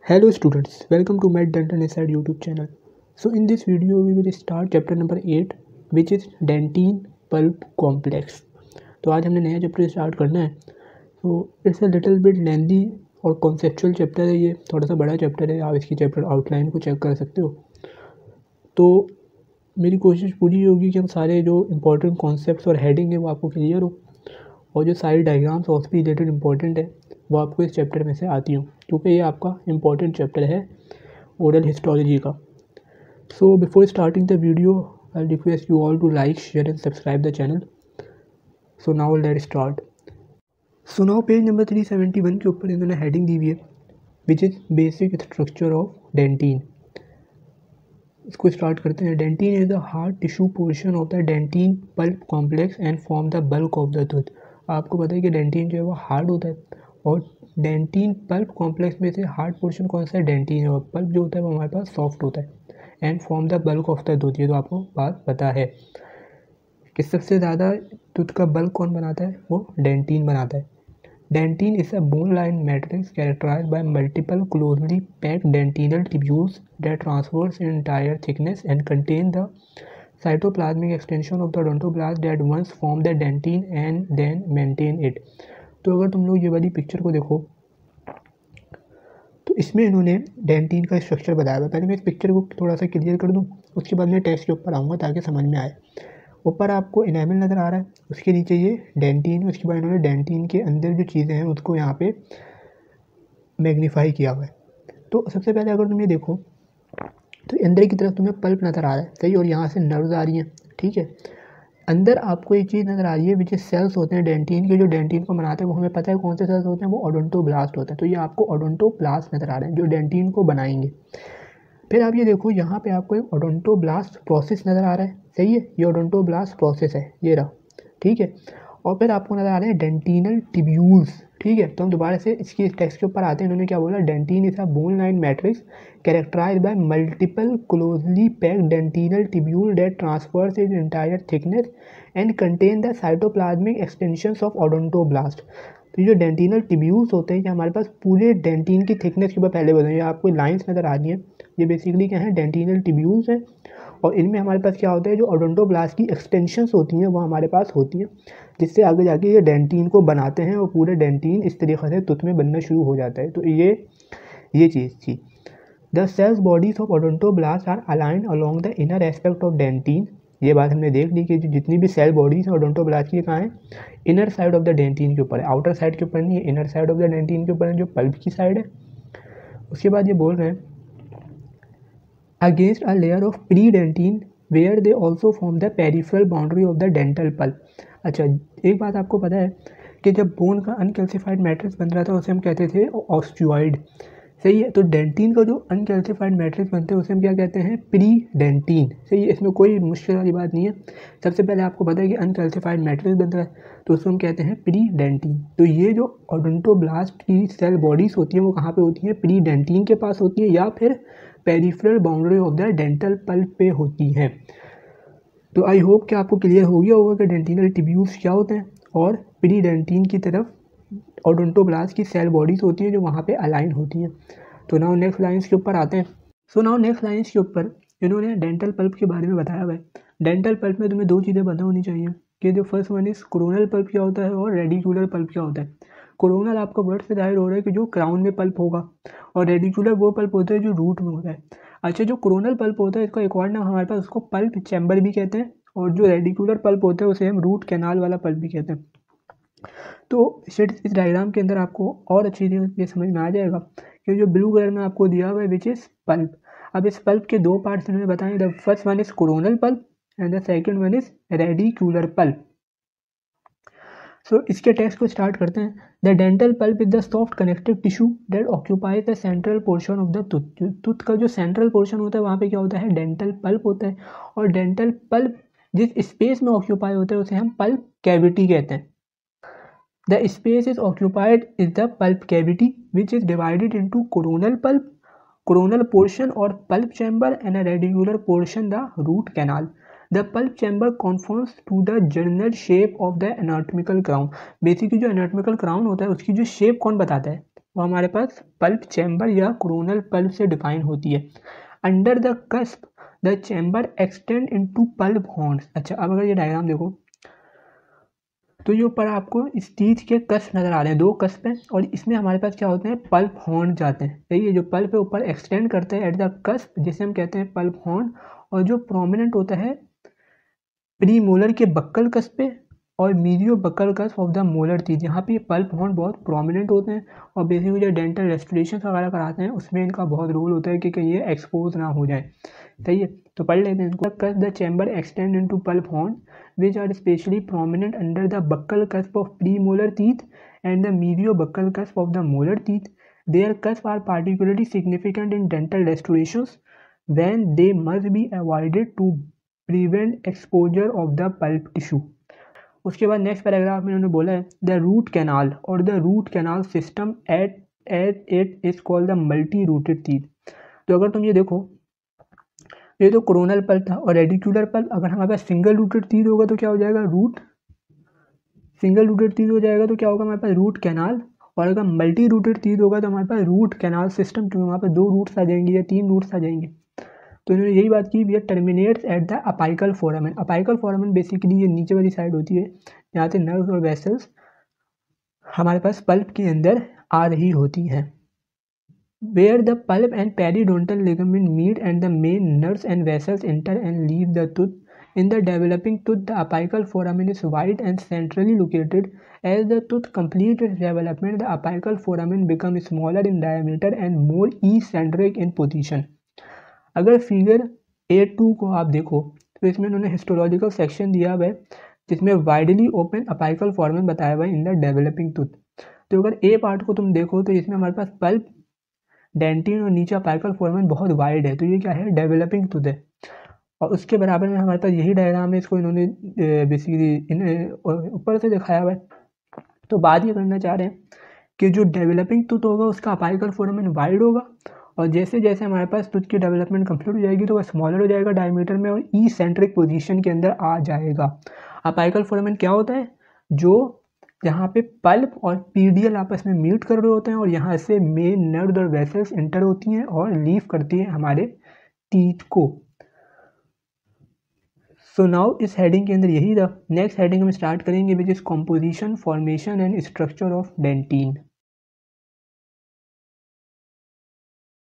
Hello students, welcome to Matt Denton Inside YouTube channel. So in this video we will start chapter number 8 which is dentine pulp complex. तो आज हमने नया chapter start करना है. तो it's a little bit लेंदी और conceptual chapter है. ये थोड़ा सा बड़ा चैप्टर है. आप इसकी चैप्टर आउटलाइन को चेक कर सकते हो. तो मेरी कोशिश पूरी होगी कि हम सारे जो इम्पोर्टेंट कॉन्सेप्ट्स और हेडिंग है वो आपको क्लियर हो, और जो सारी डायग्राम्स और उससे रिलेटेड इंपॉर्टेंट है वो आपको इस चैप्टर में से आती हूँ, क्योंकि ये आपका इम्पॉर्टेंट चैप्टर है ओरल हिस्टोलॉजी का. So before starting the video I request you all to like, share and subscribe the channel. So now let start. So now page number 371 के ऊपर इन्होंने हेडिंग दी हुई है which is basic structure of dentine. इसको start करते हैं. Dentine is the hard tissue portion of the dentine pulp complex and form the bulk of the tooth. आपको पता है कि डेंटीन जो है वो हार्ड होता है, और डेंटीन पल्प कॉम्प्लेक्स में से हार्ड पोर्शन कौन सा है? डेंटीन है. और पल्प जो होता है वो हमारे पास सॉफ्ट होता है. And form the bulk of the tooth, ये तो आपको बात पता है कि सबसे ज़्यादा टूथ का बल्क कौन बनाता है? वो डेंटीन बनाता है. Dentine is a bone-lined matrix characterized by multiple closely packed dentinal tubules that traverse in entire thickness and contain the cytoplasmic extension of the odontoblast that once formed the dentine and then maintain it. तो अगर तुम लोग ये वाली picture को देखो तो इसमें इन्होंने डेंटीन का स्ट्रक्चर बताया हुआ है. पहले मैं इस पिक्चर को थोड़ा सा क्लियर कर दूँ, उसके बाद मैं टेक्स्ट के ऊपर आऊँगा ताकि समझ में आए. ऊपर आपको इनेमल नज़र आ रहा है, उसके नीचे ये डेंटीन है. उसके बाद इन्होंने डेंटीन के अंदर जो चीज़ें हैं उसको यहाँ पे मैग्नीफाई किया हुआ है. तो सबसे पहले अगर तुम ये देखो तो अंदर की तरफ तुम्हें पल्प नज़र आ रहा है, सही, और यहाँ से नर्व्स आ रही हैं. ठीक है, अंदर आपको एक चीज़ नज़र आ रही है विच सेल्स होते हैं डेंटीन के. जो डेंटीन को बनाते हैं वो हमें पता है कौन से सेल्स होते हैं, वो ओडोंटोब्लास्ट होते हैं. तो ये आपको ओडोंटोब्लास्ट नज़र आ रहे हैं जो डेंटीन को बनाएंगे. फिर आप ये देखो यहाँ पे आपको एक ओडोंटोब्लास्ट प्रोसेस नज़र आ रहा है, सही है. ये ओडोंटोब्लास्ट प्रोसेस है, ये रहा. ठीक है, और फिर आपको नज़र आ रहे हैं डेंटिनल टिब्यूल्स. ठीक है, तो हम दोबारा से इसकी टेक्स्ट के ऊपर आते हैं. इन्होंने क्या बोला? Dentine is a bone like matrix characterised by multiple closely packed dentinal tubule that ट्रांसफर्स its entire thickness and contain the cytoplasmic extensions of odontoblast. तो ये जो डेंटिनल टिब्यूल्स होते हैं ये हमारे पास पूरे डेंटीन की थिकनेस के ऊपर पहले बताइए. आपको लाइंस नज़र आ रही हैं, ये बेसिकली क्या है? डेंटिनल टिब्यूल्स हैं. और इनमें हमारे पास क्या होता है? जो ओडोंटोब्लास्ट की एक्सटेंशंस होती हैं वो हमारे पास होती हैं, जिससे आगे जाके ये डेंटीन को बनाते हैं और पूरे डेंटीन इस तरीके से तुत में बनना शुरू हो जाता है. तो ये चीज़ थी. The cells bodies of odontoblast are aligned along the inner aspect of dentine. ये बात हमने देख ली कि जितनी भी सेल बॉडीज हैं ओडोंटोब्लास्ट की कहाँ है? Inner side of the dentine के ऊपर है, आउटर साइड के ऊपर नहीं है, inner side of the dentine के ऊपर है, जो पल्प की साइड है. उसके बाद ये बोल रहे हैं against a layer of pre dentine where they also form the peripheral boundary of the dental pulp. अच्छा, एक बात आपको पता है कि जब बोन का अनकैल्सिफाइड मैट्रिक्स बन रहा था उसे हम कहते थे ऑस्टियोइड, सही है. तो डेंटीन का जो अनकैल्सिफाइड मैट्रिक्स बनते हैं उसे हम क्या कहते हैं? प्री डेंटीन, सही है. इसमें कोई मुश्किल वाली बात नहीं है. सबसे पहले आपको पता है कि अनकैल्सिफाइड मैट्रिक्स बनता है तो उसको हम कहते हैं प्री डेंटीन. तो ये जो ओडोंटोब्लास्ट की सेल बॉडीज़ होती हैं वो कहाँ पे होती हैं? प्री डेंटीन के पास होती हैं या फिर peripheral boundary of the dental pulp पे होती हैं. तो आई होप कि आपको क्लियर हो गया होगा कि डेंटिनल टिब्यूल्स क्या होते हैं और प्री डेंटीन की तरफ ओडोंटोब्लास्ट की सेल बॉडीज़ होती हैं जो वहाँ पे अलाइन होती हैं. तो नाउ नेक्स्ट लाइंस के ऊपर आते हैं. सो नाउ नेक्स्ट लाइंस के ऊपर इन्होंने डेंटल पल्प के बारे में बताया हुआ है. डेंटल पल्प में तुम्हें दो चीज़ें पता होनी चाहिए कि जो first one is coronal pulp क्या होता है और रेडिकुलर पल्प क्या होता है. कोरोनल आपका वर्ड से जाहिर हो रहा है कि जो क्राउन में पल्प होगा, और रेडिकुलर वो पल्प होता है जो रूट में होता है. अच्छा, जो कोरोनल पल्प होता है इसका एक और नाम हमारे पास उसको पल्प चैम्बर भी कहते हैं, और जो रेडिकुलर पल्प होता है उसे हम रूट कैनाल वाला पल्प भी कहते हैं. तो इस डायग्राम के अंदर आपको और अच्छी तरह ये समझ में आ जाएगा कि जो ब्लू कलर में आपको दिया हुआ है विच इज़ पल्प. अब इस पल्प के दो पार्ट्स इन्होंने बताए. The first one is coronal pulp and the second one is radicular pulp. So इसके टेक्स्ट को स्टार्ट करते हैं. The dental pulp is the soft connective tissue that occupies the central portion of the tooth. Tooth का जो central portion होता है वहाँ पे क्या होता है? डेंटल पल्प होता है. और डेंटल पल्प जिस स्पेस में ऑक्यूपाई होता है उसे हम पल्प कैविटी कहते हैं. The space is occupied is the pulp cavity which is divided into coronal pulp, coronal portion और pulp chamber, and a radicular portion the root canal. The pulp chamber conforms to the general shape of the anatomical crown. Basically जो anatomical crown होता है उसकी जो shape कौन बताता है? वो हमारे पास पल्प चैम्बर या कोरोनल पल्प से डिफाइन होती है। Under the cusp the chamber extend into pulp horns. अच्छा, अब अगर ये डायग्राम देखो तो ये ऊपर आपको इस टीथ के कस्प नज़र आ रहे हैं, 2 कस्प हैं, और इसमें हमारे पास क्या होते हैं, पल्प हॉर्न जाते हैं। सही है, जो पल्प है ऊपर एक्सटेंड करते हैं एट द कस्प, जिसे हम कहते हैं पल्प हॉर्न, और जो प्रोमिनेंट होता है प्री मोलर के बक्कल कस्प पे और mesio buccal cusp of the molar teeth, यहाँ पे पल्प हॉर्न बहुत प्रोमिनेंट होते हैं। और बेसिकली जो डेंटल रेस्टोरेशन वगैरह कराते हैं उसमें इनका बहुत रोल होता है कि कहीं ये एक्सपोज ना हो जाए। सही है, तो पढ़ लेते हैं इनको। Cause the chamber extend into pulp horn which are especially prominent under the buccal cusp of premolar teeth and the mediobuccal cusp of the molar teeth. Their cusps are particularly significant in dental restorations when they must be avoided to prevent exposure of the pulp tissue. उसके बाद next paragraph में उन्होंने बोला है the root canal और the root canal system at it is called the multi rooted teeth. तो अगर तुम ये देखो, ये तो कोरोनल पल्प था, और रेडिकुलर पल्प अगर हमारे पास सिंगल रूटेड टीथ होगा तो क्या हो जाएगा, सिंगल रूटेड टीथ हो जाएगा तो क्या होगा हमारे पास रूट कैनाल, और अगर मल्टी रूटेड टीथ होगा तो हमारे पास रूट कैनाल सिस्टम, क्योंकि वहाँ पर 2 रूट्स आ जाएंगे या 3 रूट्स आ जाएंगे। तो इन्होंने यही बात की, we terminates at the apical foramen. Apical foramen basically ये नीचे वाली साइड होती है, यहाँ से नर्व्स और वेसल्स हमारे पास पल्प के अंदर आ रही होती हैं। Where the pulp and periodontal ligament meet and the main nerves and vessels enter and leave the tooth. In the developing tooth, the apical foramen is wide and centrally located. As the tooth completes its development, the apical foramen becomes smaller in diameter and more eccentric in position. अगर figure A2 को आप देखो तो इसमें उन्होंने histological section दिया हुआ है जिसमें वाइडली ओपन अपाइकल फोरामेन बताया हुआ है इन द डेवलपिंग टूथ। तो अगर ए पार्ट को तुम देखो तो इसमें हमारे पास पल्प, डेंटिन और नीचे अपाइकल फोरामेन बहुत वाइड है, तो ये क्या है, डेवलपिंग टूथ है। और उसके बराबर में हमारे पास यही डायग्राम है, इसको इन्होंने बेसिकली ऊपर से दिखाया हुआ है। तो बात ये करना चाह रहे हैं कि जो डेवलपिंग टूथ होगा उसका अपाइकल फोरामेन वाइड होगा, और जैसे जैसे हमारे पास टूथ की डेवलपमेंट कंप्लीट हो जाएगी तो वह स्मॉलर हो जाएगा डायमीटर में और ई सेंट्रिक पोजीशन के अंदर आ जाएगा। अपाइकल फोरामेन क्या होता है, जो जहाँ पे पल्प और पीडियल आपस में मीट कर रहे होते हैं और यहाँ से मेन नर्व और वेसल्स एंटर होती हैं और लीव करती है हमारे टीथ को। सो नाउ इस हेडिंग के अंदर यही था। नेक्स्ट हेडिंग हम स्टार्ट करेंगे which is composition, formation and structure of dentin.